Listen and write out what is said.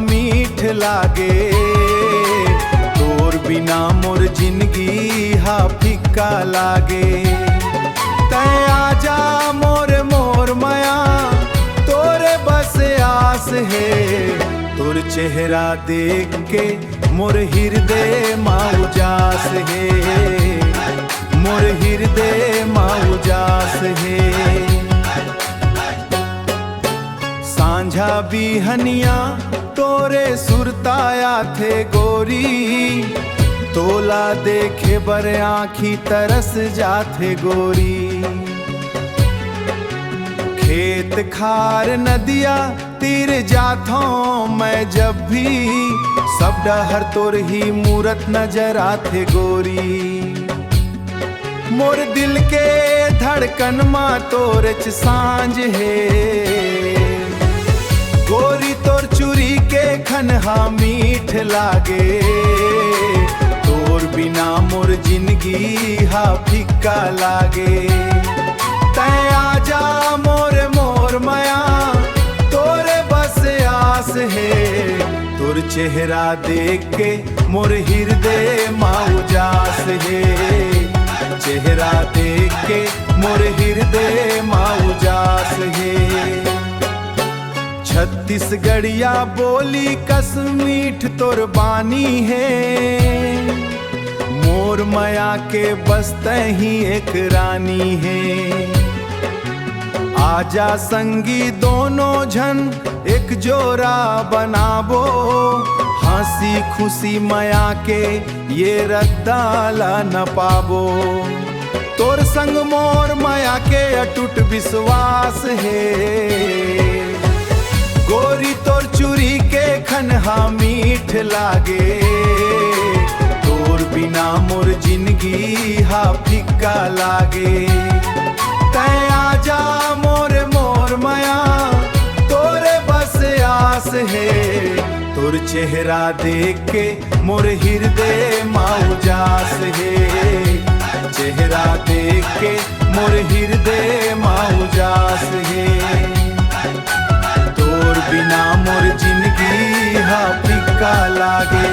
मीठ लागे। तोर बिना मोर जिंदगी हा फिक्का लागे। तय आजा मोर मोर माया, तोरे बस आस है। तोर चेहरा देख के मोर हृदय माँ उजास है, मोर हृदय माँ उजास है। सांझा बिहनिया तोरे सुरताया थे गोरी, तोला देखे बर आँखी तरस जाथे गोरी। खेत खार नदिया तीर जाथों मैं जब भी, सब डहर तोर ही मूरत नजर आथे गोरी। मोर दिल के धड़कन माँ तोर च सांझ है, गोरी तोर चूरी के खनहा मीठ लागे। तोर बिना मोर जिंदगी हा फिक्का लागे। तय आजा मोर मोर माया, तोरे बस आस है। तोर चेहरा देख के मोर हृदय माँ उजास है, चेहरा देख के मोर हृदय माँ उजास है। छत्तीसगढ़िया बोली कस मीठ तोर बानी है, मोर माया के बसते ही एक रानी है। आजा संगी दोनों जन एक जोरा बनाबो, हंसी खुशी माया के ये रद्दाला न पाबो। तोर संग मोर माया के अटूट विश्वास है, गोरी तोर चूरी के खनहा मीठ लागे। तोर बिना मोर जिंदगी हा फिक्का लागे। तय आजा मोर मोर माया, तोरे बस आस है। तोर चेहरा देख के मोर हृदय माँ उजास है, चेहरा देख के मोर हृदय माँ उजास है। तोर बिना मोर जिंदगी हा फिक्का लागे।